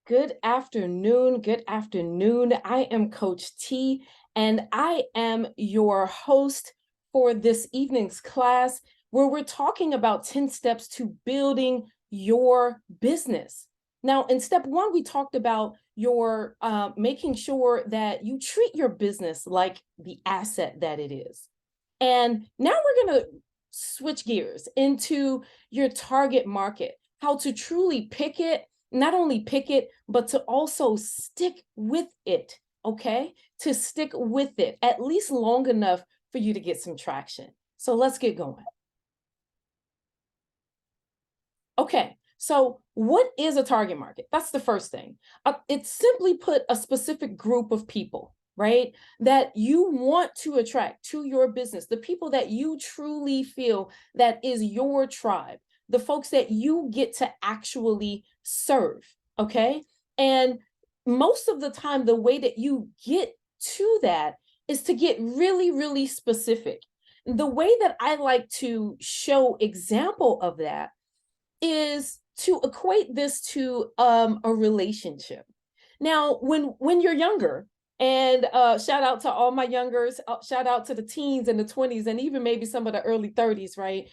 Good afternoon. Good afternoon. I am Coach T, and I am your host for this evening's class where we're talking about 10 steps to building your business. Now, in step one, we talked about your making sure that you treat your business like the asset that it is. And now we're going to switch gears into your target market, how to truly pick it, not only pick it, but to also stick with it, okay? To stick with it at least long enough for you to get some traction. So let's get going. Okay, so what is a target market? That's the first thing. It's simply put a specific group of people, right, that you want to attract to your business, the people that you truly feel that is your tribe, the folks that you get to actually serve, okay? And most of the time, the way that you get to that is to get really, really specific. The way that I like to show example of that is to equate this to a relationship. Now, when you're younger, and shout out to all my youngers, shout out to the teens and the 20s, and even maybe some of the early 30s, right?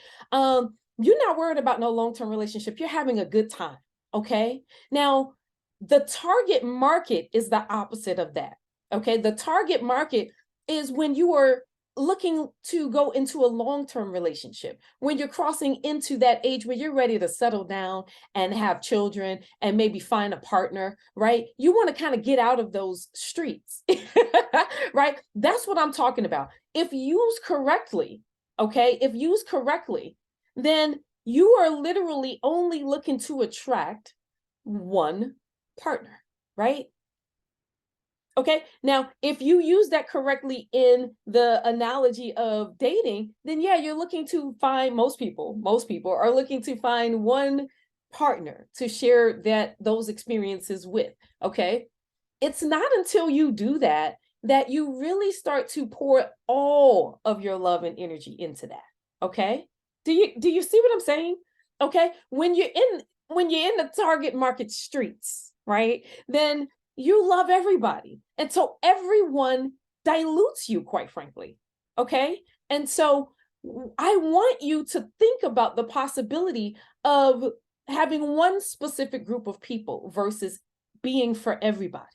You're not worried about no long-term relationship. You're having a good time, okay? Now, the target market is the opposite of that, okay? The target market is when you are looking to go into a long-term relationship, when you're crossing into that age where you're ready to settle down and have children and maybe find a partner, right? You want to kind of get out of those streets, right? That's what I'm talking about. If used correctly, okay, if used correctly, then you are literally only looking to attract one partner, right? Okay, now if you use that correctly in the analogy of dating, then yeah, you're looking to find most people are looking to find one partner to share those experiences with. Okay, it's not until you do that that you really start to pour all of your love and energy into that. Okay, do you see what I'm saying? Okay, when you're in the target market streets, right, then you love everybody. And so everyone dilutes you, quite frankly. Okay. And so I want you to think about the possibility of having one specific group of people versus being for everybody.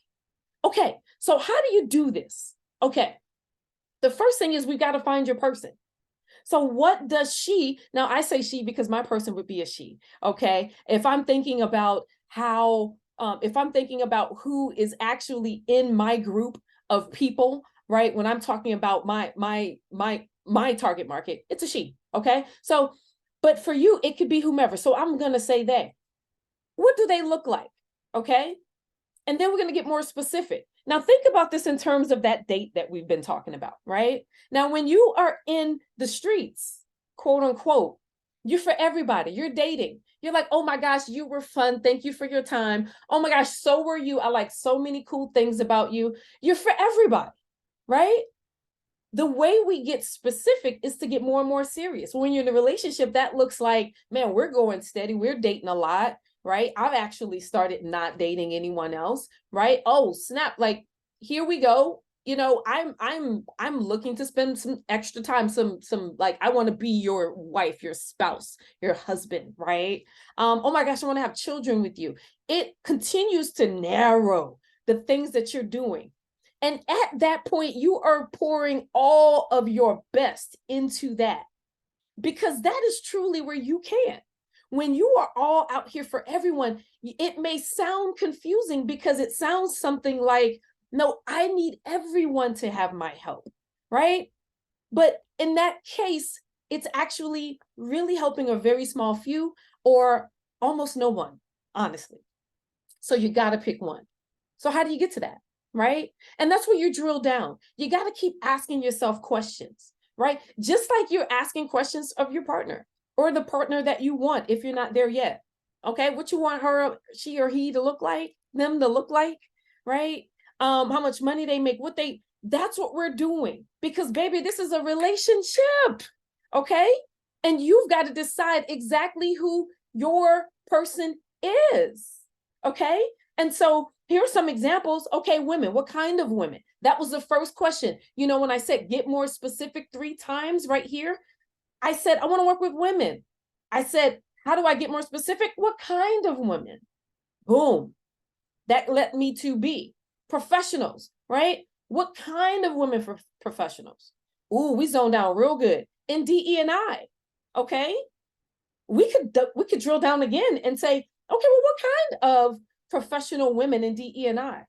Okay. So how do you do this? Okay. The first thing is we've got to find your person. So what does she, now I say she because my person would be a she, okay? If I'm thinking about if I'm thinking about who is actually in my group of people, right? When I'm talking about my target market, it's a she, okay? So, but for you, it could be whomever. So I'm gonna say they. What do they look like? Okay. And then we're going to get more specific. Now, think about this in terms of that date that we've been talking about, right? Now, when you are in the streets, quote unquote, you're for everybody. You're dating. You're like, oh my gosh, you were fun. Thank you for your time. Oh my gosh, so were you. I like so many cool things about you. You're for everybody, right? The way we get specific is to get more and more serious. When you're in a relationship, that looks like, man, we're going steady. We're dating a lot, right? I've actually started not dating anyone else, right? Oh, snap. Like, here we go. I'm looking to spend some extra time, some like I want to be your wife, your spouse, your husband, right? Oh my gosh, I want to have children with you. It continues to narrow the things that you're doing. And at that point, you are pouring all of your best into that because that is truly where you can. When you are all out here for everyone, it may sound confusing because it sounds something like, no, I need everyone to have my help, right? But in that case, it's actually really helping a very small few or almost no one, honestly. So you got to pick one. So how do you get to that? Right? And that's where you drill down. You got to keep asking yourself questions, right? Just like you're asking questions of your partner or the partner that you want if you're not there yet. Okay, what you want she or he to look like, them to look like, right? How much money they make, that's what we're doing. Because baby, this is a relationship. Okay? And you've got to decide exactly who your person is. Okay? And so here are some examples. Okay, women, what kind of women? That was the first question. When I said get more specific 3 times right here, I said, I want to work with women. I said, how do I get more specific? What kind of women? Boom. That led me to be professionals, right? What kind of women for professionals? Ooh, we zoned down real good in DE&I. Okay. We could drill down again and say, okay, well, what kind of professional women in DE&I?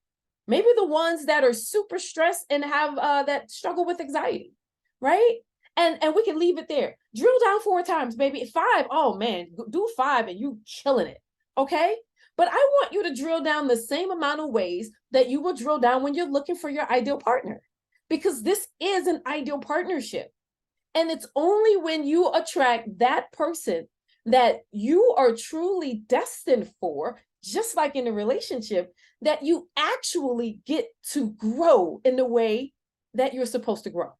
Maybe the ones that are super stressed and have that struggle with anxiety, right? And we can leave it there. Drill down 4 times, maybe 5. Oh man, do 5 and you killing it. Okay. But I want you to drill down the same amount of ways that you will drill down when you're looking for your ideal partner, because this is an ideal partnership. And it's only when you attract that person that you are truly destined for, just like in a relationship, that you actually get to grow in the way that you're supposed to grow.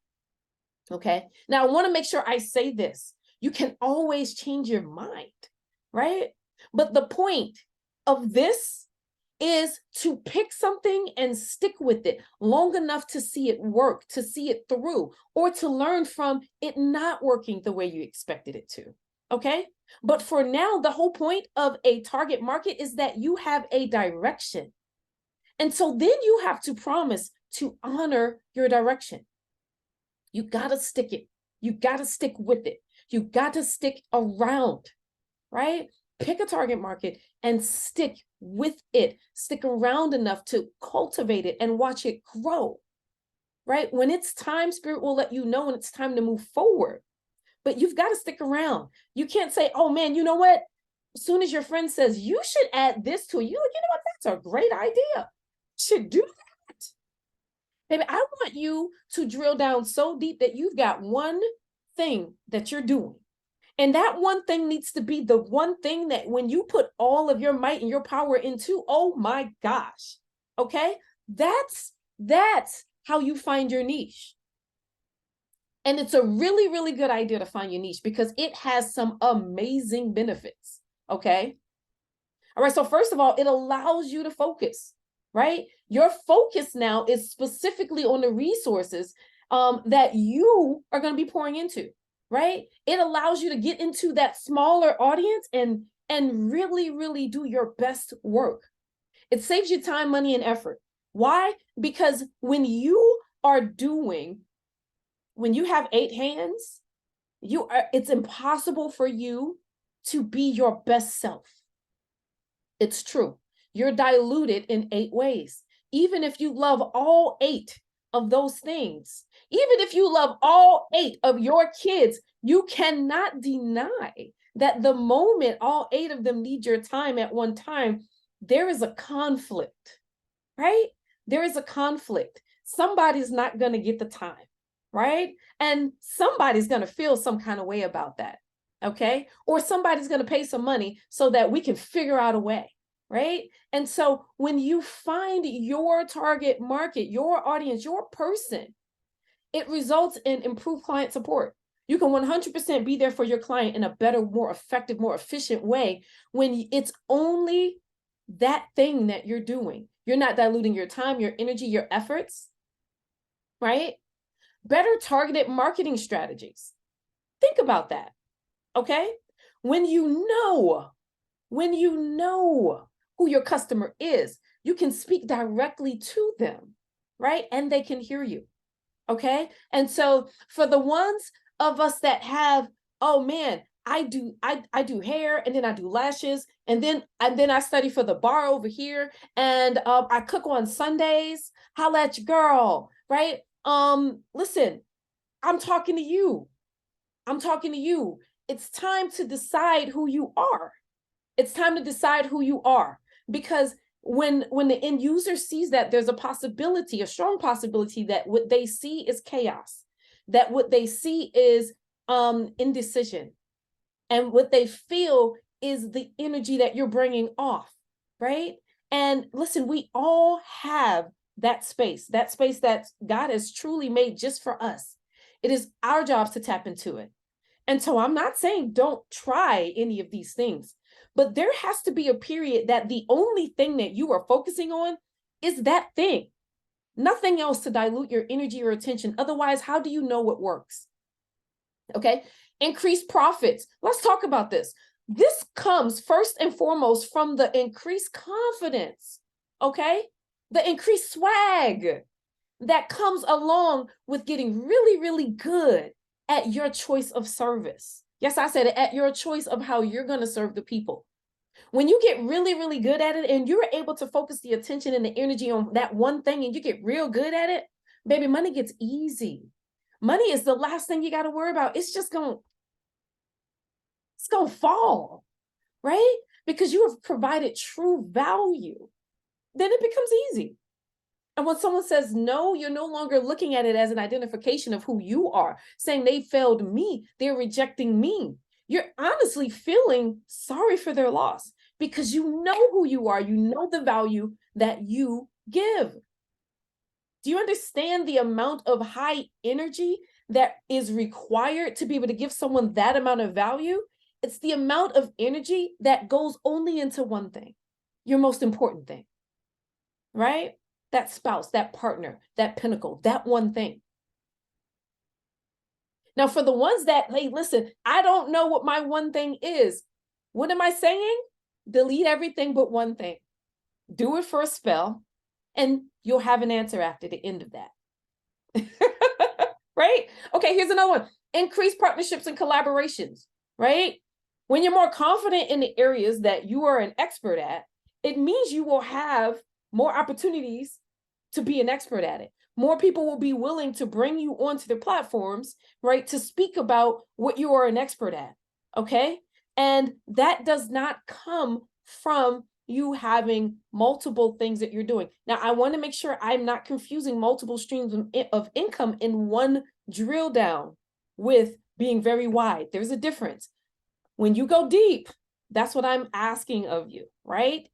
Okay. Now, I want to make sure I say this. You can always change your mind, right? But the point of this is to pick something and stick with it long enough to see it work, to see it through, or to learn from it not working the way you expected it to. Okay. But for now, the whole point of a target market is that you have a direction. And so then you have to promise to honor your direction. You got to stick it. You got to stick with it. You got to stick around, right? Pick a target market and stick with it. Stick around enough to cultivate it and watch it grow, right? When it's time, Spirit will let you know when it's time to move forward. But you've got to stick around. You can't say, oh man, you know what? As soon as your friend says, you should add this to it, you know what? That's a great idea. You should do that. Baby, I want you to drill down so deep that you've got one thing that you're doing. And that one thing needs to be the one thing that when you put all of your might and your power into, oh my gosh, okay? That's how you find your niche. And it's a really, really good idea to find your niche because it has some amazing benefits, okay? All right, so first of all, it allows you to focus, right? Your focus now is specifically on the resources that you are going to be pouring into, right? It allows you to get into that smaller audience and really, really do your best work. It saves you time, money, and effort. Why? Because when you have 8 hands, it's impossible for you to be your best self. It's true. You're diluted in 8 ways. Even if you love all 8 of those things, even if you love all 8 of your kids, you cannot deny that the moment all 8 of them need your time at one time, there is a conflict, right? There is a conflict. Somebody's not going to get the time, right? And somebody's going to feel some kind of way about that, okay? Or somebody's going to pay some money so that we can figure out a way, right? And so when you find your target market, your audience, your person, it results in improved client support. You can 100% be there for your client in a better, more effective, more efficient way when it's only that thing that you're doing. You're not diluting your time, your energy, your efforts, right? Better targeted marketing strategies. Think about that, okay? When you know who your customer is, you can speak directly to them, right? And they can hear you, okay? And so for the ones of us that have, oh man, I do hair and then I do lashes and then I study for the bar over here and I cook on Sundays. Holla at your girl, right? Listen, I'm talking to you. It's time to decide who you are. It's time to decide who you are, because when the end user sees that, there's a strong possibility that what they see is chaos, that what they see is indecision, and what they feel is the energy that you're bringing off, right? And listen, we all have that space that God has truly made just for us. It is our jobs to tap into it. And so I'm not saying don't try any of these things, but there has to be a period that the only thing that you are focusing on is that thing. Nothing else to dilute your energy or attention. Otherwise, how do you know what works? Okay. Increased profits. Let's talk about this. This comes first and foremost from the increased confidence. Okay. The increased swag that comes along with getting really, really good at your choice of service. Yes, I said it, at your choice of how you're going to serve the people. When you get really, really good at it and you're able to focus the attention and the energy on that one thing and you get real good at it, baby, money gets easy. Money is the last thing you got to worry about. It's going to fall, right? Because you have provided true value. Then it becomes easy. And when someone says no, you're no longer looking at it as an identification of who you are, saying they failed me, they're rejecting me. You're honestly feeling sorry for their loss because you know who you are. You know the value that you give. Do you understand the amount of high energy that is required to be able to give someone that amount of value? It's the amount of energy that goes only into one thing, your most important thing, right? That spouse, that partner, that pinnacle, that one thing. Now, for the ones that, hey, listen, I don't know what my one thing is. What am I saying? Delete everything but one thing. Do it for a spell, and you'll have an answer after the end of that. Right? Okay, here's another one. Increase partnerships and collaborations, right? When you're more confident in the areas that you are an expert at, it means you will have more opportunities to be an expert at it. More people will be willing to bring you onto their platforms, right, to speak about what you are an expert at, okay? And that does not come from you having multiple things that you're doing. Now, I want to make sure I'm not confusing multiple streams of income in one drill down with being very wide. There's a difference. When you go deep, that's what I'm asking of you, right?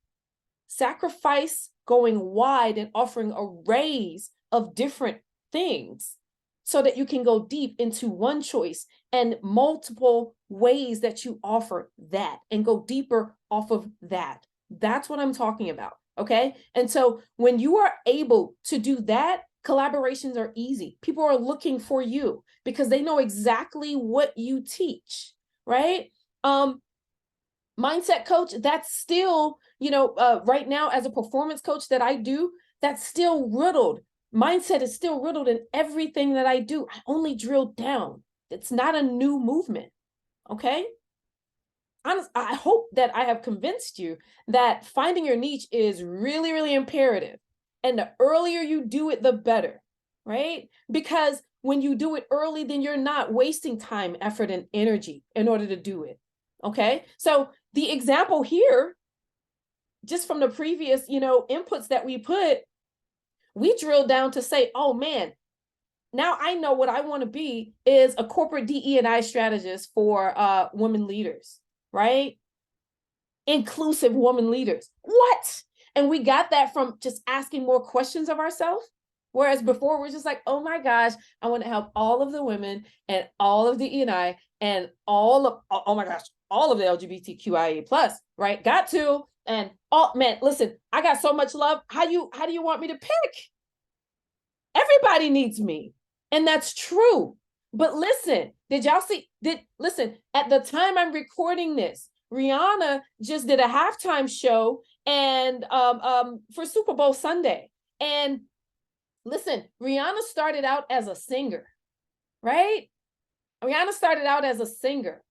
Sacrifice going wide and offering arrays of different things so that you can go deep into one choice and multiple ways that you offer that and go deeper off of that. That's what I'm talking about, okay? And so when you are able to do that, collaborations are easy. People are looking for you because they know exactly what you teach, right? Mindset coach, that's still, right now as a performance coach that I do, that's still riddled. Mindset is still riddled in everything that I do. I only drill down. It's not a new movement, okay? I hope that I have convinced you that finding your niche is really, really imperative. And the earlier you do it, the better, right? Because when you do it early, then you're not wasting time, effort, and energy in order to do it, okay? So the example here, just from the previous, inputs that we put, we drilled down to say, oh man, now I know what I want to be is a corporate DE&I strategist for women leaders, right? Inclusive women leaders. What? And we got that from just asking more questions of ourselves. Whereas before we're just like, oh my gosh, I want to help all of the women and all of the E&I and all of, oh my gosh, all of the LGBTQIA plus, right? Got to, and oh man, listen, I got so much love. How do you want me to pick? Everybody needs me. And that's true. But listen, did y'all see, listen, at the time I'm recording this, Rihanna just did a halftime show and for Super Bowl Sunday. And listen, Rihanna started out as a singer, right? Rihanna started out as a singer.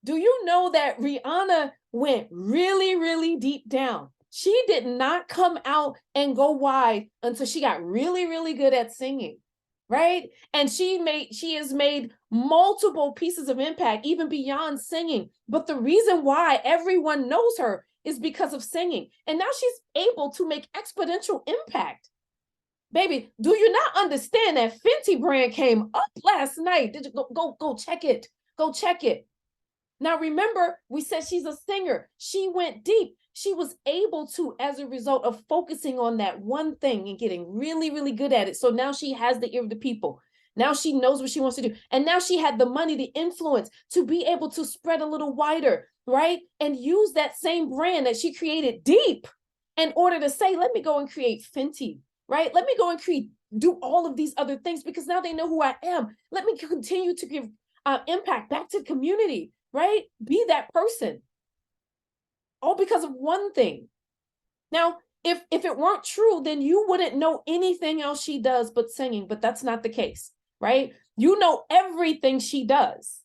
Do you know that Rihanna went really, really deep down? She did not come out and go wide until she got really, really good at singing, right? And she has made multiple pieces of impact, even beyond singing. But the reason why everyone knows her is because of singing. And now she's able to make exponential impact. Baby, do you not understand that Fenty brand came up last night? Did you go check it? Go check it. Now, remember, we said she's a singer. She went deep. She was able to, as a result of focusing on that one thing and getting really, really good at it. So now she has the ear of the people. Now she knows what she wants to do. And now she had the money, the influence to be able to spread a little wider. right? And use that same brand that she created deep in order to say, let me go and create Fenty, right? Let me go and do all of these other things because now they know who I am. Let me continue to give impact back to the community, right? Be that person. All because of one thing. Now, if it weren't true, then you wouldn't know anything else she does but singing, but that's not the case, right? You know everything she does,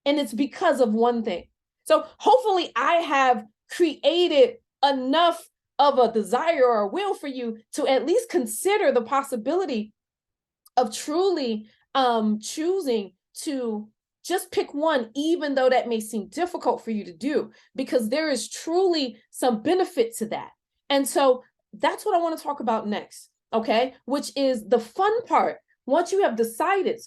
and it's because of one thing. So hopefully I have created enough of a desire or a will for you to at least consider the possibility of truly choosing to just pick one, even though that may seem difficult for you to do, because there is truly some benefit to that. And so that's what I want to talk about next, okay? Which is the fun part. Once you have decided,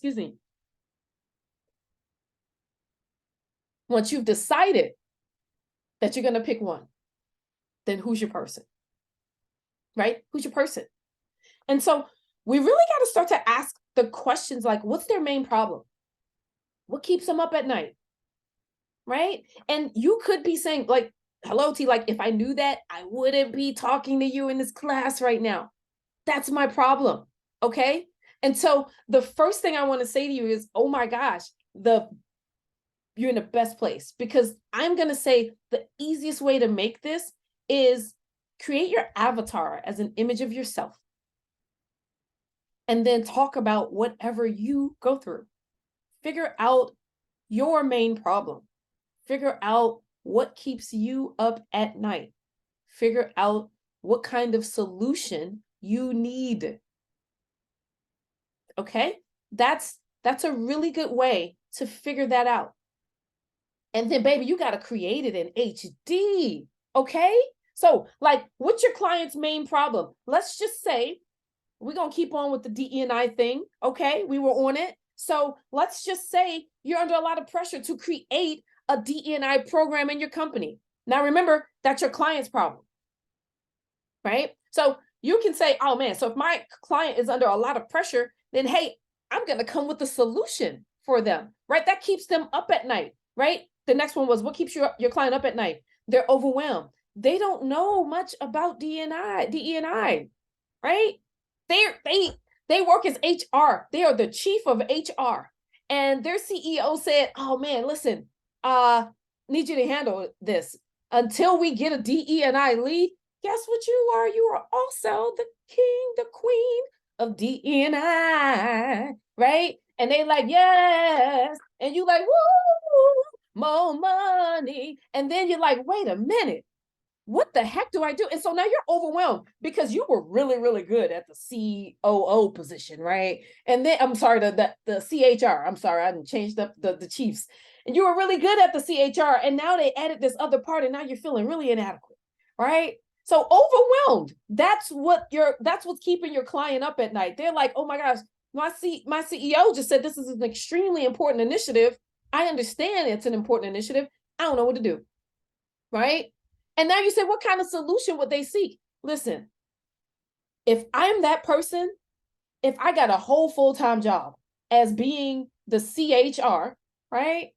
once you've decided that you're going to pick one, then who's your person, right? Who's your person? And so we really got to start to ask the questions like, what's their main problem? What keeps them up at night, right? And you could be saying like, hello, T, like if I knew that, I wouldn't be talking to you in this class right now. That's my problem, okay? And so the first thing I want to say to you is, oh my gosh, you're in the best place, because I'm going to say the easiest way to make this is create your avatar as an image of yourself. And then talk about whatever you go through. Figure out your main problem. Figure out what keeps you up at night. Figure out what kind of solution you need. Okay? That's a really good way to figure that out. And then, baby, you got to create it in HD. Okay? So, like, what's your client's main problem? Let's just say we're going to keep on with the DE&I thing. Okay? We were on it. So let's just say you're under a lot of pressure to create a DE&I program in your company. Now, remember, that's your client's problem, right? So you can say, oh man, so if my client is under a lot of pressure, then hey, I'm going to come with a solution for them, right? That keeps them up at night, right? The next one was, what keeps your client up at night? They're overwhelmed. They don't know much about DE&I, right? They work as HR. They are the chief of HR. And their CEO said, oh man, listen, need you to handle this. Until we get a DE&I lead, guess what you are? You are also the king, the queen of DE&I, right? And they like, yes. And you like, woo, more money. And then you're like, wait a minute. What the heck do I do? And so now you're overwhelmed because you were really, really good at the COO position, right? And then, I'm sorry, the CHR. I'm sorry, I changed up the chiefs. And you were really good at the CHR. And now they added this other part, and now you're feeling really inadequate, right? So overwhelmed. That's what's keeping your client up at night. They're like, oh my gosh, my CEO just said this is an extremely important initiative. I understand it's an important initiative. I don't know what to do, right? And now you say, what kind of solution would they seek? Listen, if I'm that person, if I got a whole full-time job as being the CHR, right?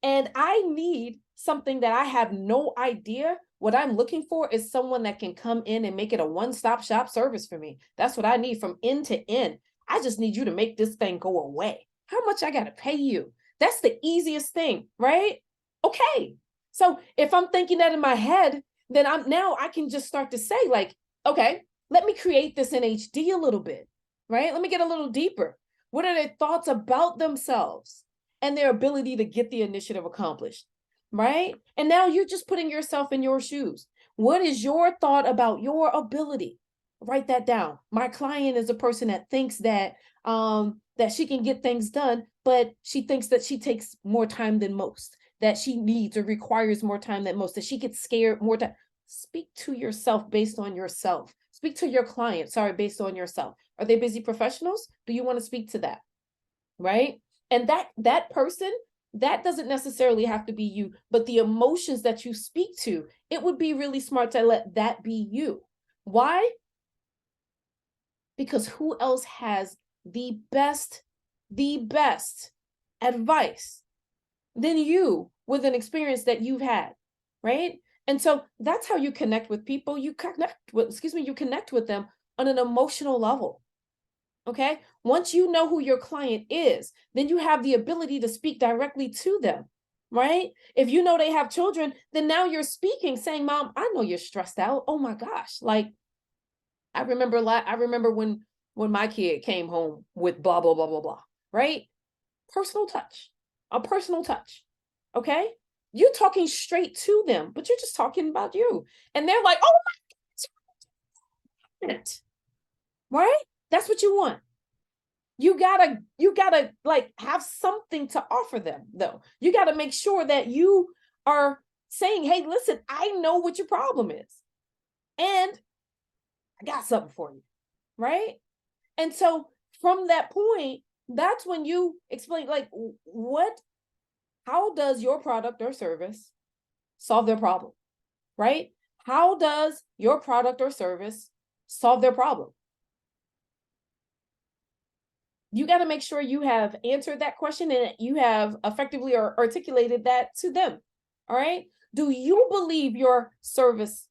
And I need something that I have no idea, what I'm looking for is someone that can come in and make it a one-stop shop service for me. That's what I need from end to end. I just need you to make this thing go away. How much I got to pay you? That's the easiest thing, right? Okay. So if I'm thinking that in my head, then I can just start to say like, okay, let me create this in HD a little bit, right? Let me get a little deeper. What are their thoughts about themselves and their ability to get the initiative accomplished, right? And now you're just putting yourself in your shoes. What is your thought about your ability? Write that down. My client is a person that thinks that that she can get things done, but she thinks that she takes more time than most, that she needs or requires more time than most, that she gets scared more time. Speak to yourself based on yourself. Speak to your client, based on yourself. Are they busy professionals? Do you want to speak to that? Right? And that person, that doesn't necessarily have to be you, but the emotions that you speak to, it would be really smart to let that be you. Why? Because who else has the best advice than you with an experience that you've had? right? And so that's how you connect with people. You connect with them on an emotional level. Okay. Once you know who your client is, then you have the ability to speak directly to them, right? If you know they have children, then now you're speaking, saying, Mom, I know you're stressed out. Oh my gosh. Like, I remember when my kid came home with blah, blah, blah, blah, blah, right? Personal touch, a personal touch. Okay. You're talking straight to them, but you're just talking about you. And they're like, oh my God, right? That's what you want. You gotta like have something to offer them, though. You gotta make sure that you are saying, hey, listen, I know what your problem is, and I got something for you, right? And so from that point, that's when you explain, like, how does your product or service solve their problem, right? How does your product or service solve their problem? You got to make sure you have answered that question and you have effectively articulated that to them. All right. Do you believe your service,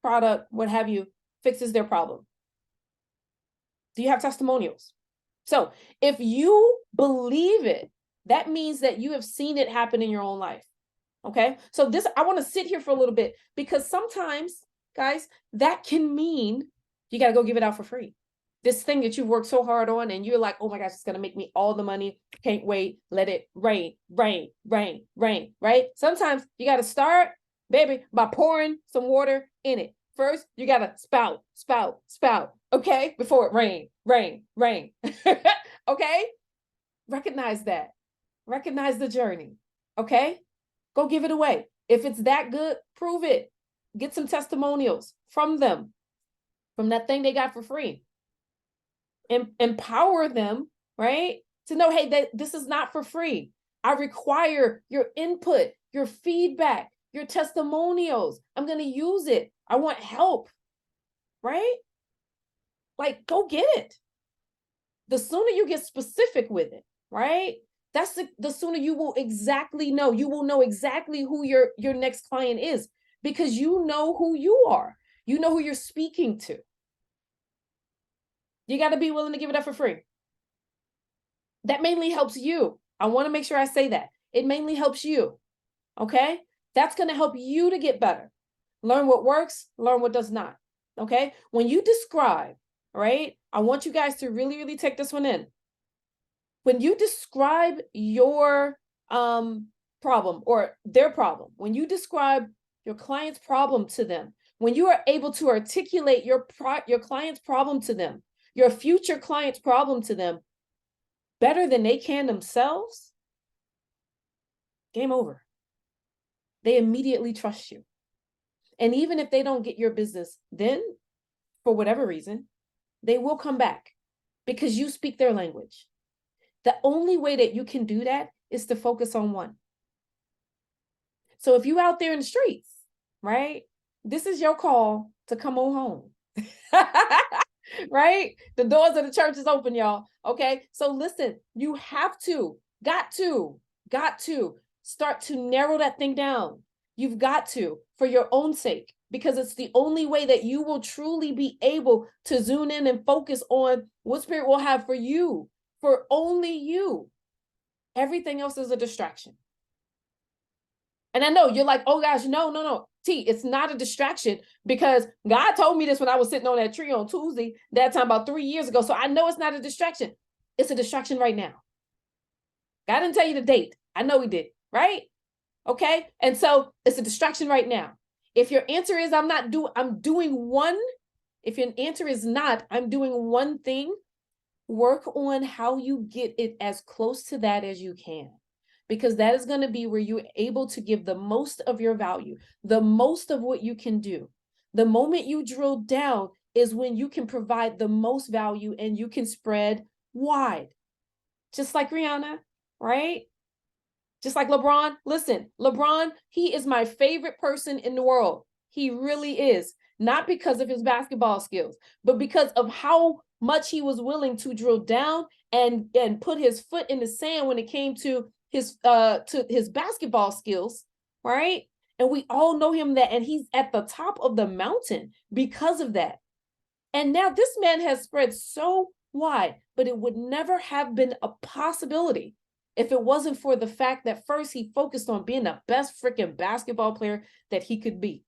product, what have you, fixes their problem? Do you have testimonials? So if you believe it, that means that you have seen it happen in your own life. Okay. So I want to sit here for a little bit, because sometimes, guys, that can mean you got to go give it out for free. This thing that you've worked so hard on, and you're like, oh my gosh, it's going to make me all the money. Can't wait. Let it rain, rain, rain, rain, right? Sometimes you got to start, baby, by pouring some water in it. First, you got to spout, spout, spout, okay? Before it rain, rain, rain, okay? Recognize that. Recognize the journey, okay? Go give it away. If it's that good, prove it. Get some testimonials from them, from that thing they got for free. Empower them, right? To know, hey, this is not for free. I require your input, your feedback, your testimonials. I'm going to use it. I want help, right? Like, go get it. The sooner you get specific with it, right? That's the sooner you will exactly know. You will know exactly who your next client is, because you know who you are. You know who you're speaking to. You got to be willing to give it up for free. That mainly helps you. I want to make sure I say that. It mainly helps you. Okay? That's going to help you to get better. Learn what works, learn what does not. Okay? When you describe, right? I want you guys to really, really take this one in. When you describe your problem or their problem, when you describe your client's problem to them, when you are able to articulate your client's problem to them, your future client's problem to them better than they can themselves, game over. They immediately trust you. And even if they don't get your business, then for whatever reason, they will come back because you speak their language. The only way that you can do that is to focus on one. So if you out there in the streets, right, this is your call to come on home. Right? The doors of the church is open, y'all. Okay. So listen, you have to, got to start to narrow that thing down. You've got to, for your own sake, because it's the only way that you will truly be able to zoom in and focus on what Spirit will have for you, for only you. Everything else is a distraction. And I know you're like, oh gosh, no. T, it's not a distraction, because God told me this when I was sitting on that tree on Tuesday, that time about 3 years ago. So I know it's not a distraction. It's a distraction right now. God didn't tell you the date. I know he did, right? Okay. And so it's a distraction right now. If your answer is I'm doing one, if your answer is not, I'm doing one thing, work on how you get it as close to that as you can. Because that is going to be where you're able to give the most of your value, the most of what you can do. The moment you drill down is when you can provide the most value and you can spread wide. Just like Rihanna, right? Just like LeBron. Listen, LeBron, he is my favorite person in the world. He really is. Not because of his basketball skills, but because of how much he was willing to drill down and put his foot in the sand when it came to his basketball skills, right? And we all know him that, and he's at the top of the mountain because of that. And now this man has spread so wide, but it would never have been a possibility if it wasn't for the fact that first he focused on being the best freaking basketball player that he could be.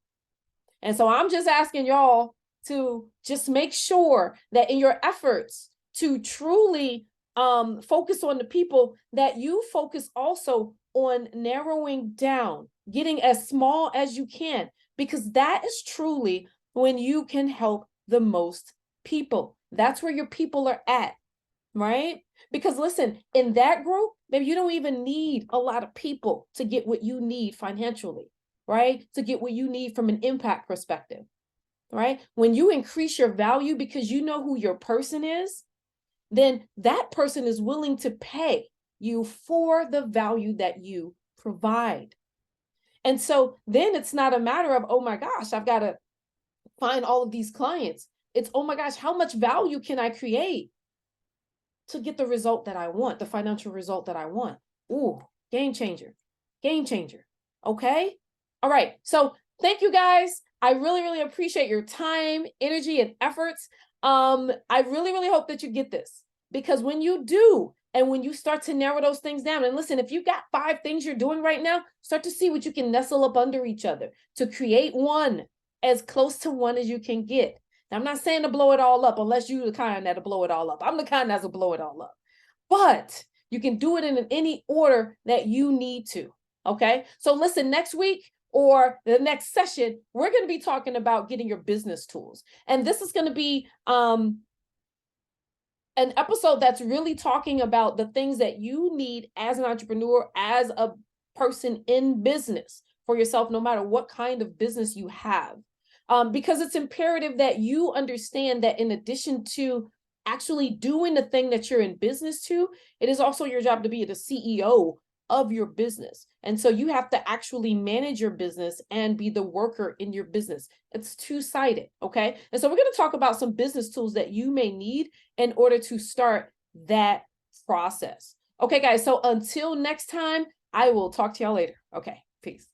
And so I'm just asking y'all to just make sure that in your efforts to truly focus on the people, that you focus also on narrowing down, getting as small as you can, because that is truly when you can help the most people. That's where your people are at, right? Because listen, in that group, maybe you don't even need a lot of people to get what you need financially, right? To get what you need from an impact perspective, right? When you increase your value because you know who your person is, then that person is willing to pay you for the value that you provide. And so then it's not a matter of, oh my gosh, I've got to find all of these clients. It's, oh my gosh, how much value can I create to get the result that I want, the financial result that I want? Ooh, game changer, game changer. Okay. All right. So thank you guys. I really, really appreciate your time, energy, and efforts. I really, really hope that you get this, because when you do, and when you start to narrow those things down, and listen, if you got 5 things you're doing right now, start to see what you can nestle up under each other to create one, as close to one as you can get. Now, I'm not saying to blow it all up, unless you're the kind that'll blow it all up. I'm the kind that'll blow it all up. But you can do it in any order that you need to. Okay. So listen, next week or the next session, we're going to be talking about getting your business tools. And this is going to be an episode that's really talking about the things that you need as an entrepreneur, as a person in business for yourself, no matter what kind of business you have. Because it's imperative that you understand that in addition to actually doing the thing that you're in business to, it is also your job to be the CEO of your business. And so you have to actually manage your business and be the worker in your business. It's two-sided, okay? And so we're going to talk about some business tools that you may need in order to start that process. Okay, guys, so until next time, I will talk to y'all later. Okay, peace.